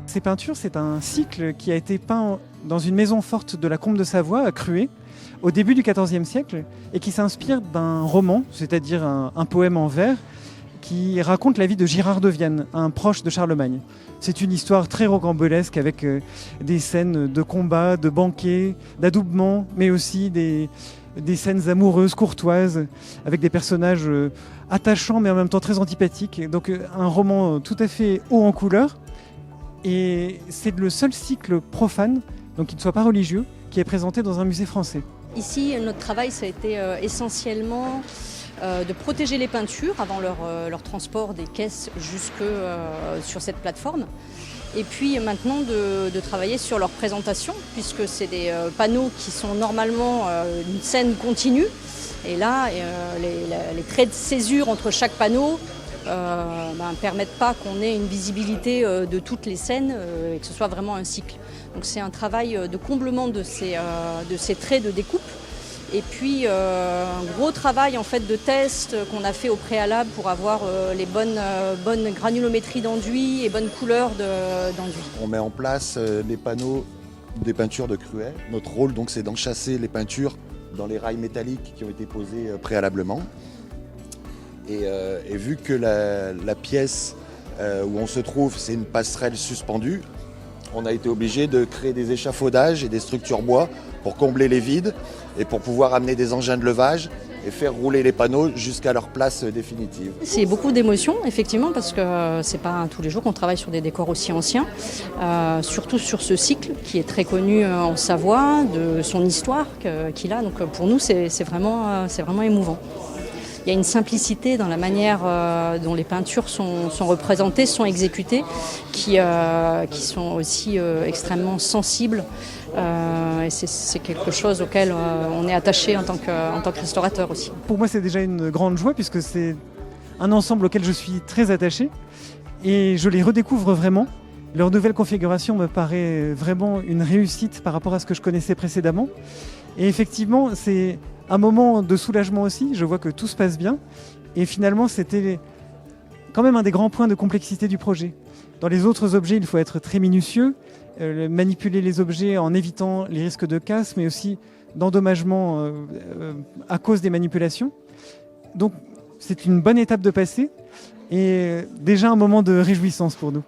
Ces peintures, c'est un cycle qui a été peint dans une maison forte de la Combe de Savoie, à Cruet, au début du XIVe siècle, et qui s'inspire d'un roman, c'est-à-dire un poème en vers, qui raconte la vie de Girard de Vienne, un proche de Charlemagne. C'est une histoire très rocambolesque avec des scènes de combat, de banquets, d'adoubement, mais aussi des scènes amoureuses, courtoises, avec des personnages attachants mais en même temps très antipathiques. Donc un roman tout à fait haut en couleurs. Et c'est le seul cycle profane, donc qui ne soit pas religieux, qui est présenté dans un musée français. Ici, notre travail, ça a été essentiellement de protéger les peintures avant leur transport des caisses jusque sur cette plateforme. Et puis maintenant de travailler sur leur présentation, puisque c'est des panneaux qui sont normalement une scène continue. Et là, les traits de césure entre chaque panneau permettent pas qu'on ait une visibilité de toutes les scènes et que ce soit vraiment un cycle. Donc c'est un travail de comblement de ces traits de découpe. Et puis un gros travail en fait de test qu'on a fait au préalable pour avoir les bonnes granulométries d'enduit et bonnes couleurs d'enduit. On met en place les panneaux des peintures de Cruet. Notre rôle donc c'est d'enchasser les peintures dans les rails métalliques qui ont été posés préalablement. Et vu que la pièce où on se trouve, c'est une passerelle suspendue, on a été obligé de créer des échafaudages et des structures bois pour combler les vides et pour pouvoir amener des engins de levage et faire rouler les panneaux jusqu'à leur place définitive. C'est beaucoup d'émotions, effectivement, parce que c'est pas tous les jours qu'on travaille sur des décors aussi anciens, surtout sur ce cycle qui est très connu en Savoie, de son histoire qu'il a. Donc pour nous, c'est vraiment émouvant. Il y a une simplicité dans la manière dont les peintures sont représentées, sont exécutées, qui sont aussi extrêmement sensibles. Et c'est quelque chose auquel on est attaché en tant que restaurateur aussi. Pour moi, c'est déjà une grande joie puisque c'est un ensemble auquel je suis très attaché et je les redécouvre vraiment. Leur nouvelle configuration me paraît vraiment une réussite par rapport à ce que je connaissais précédemment. Et effectivement, c'est un moment de soulagement aussi. Je vois que tout se passe bien. Et finalement, c'était quand même un des grands points de complexité du projet. Dans les autres objets, il faut être très minutieux, manipuler les objets en évitant les risques de casse, mais aussi d'endommagement à cause des manipulations. Donc, c'est une bonne étape de passer et déjà un moment de réjouissance pour nous.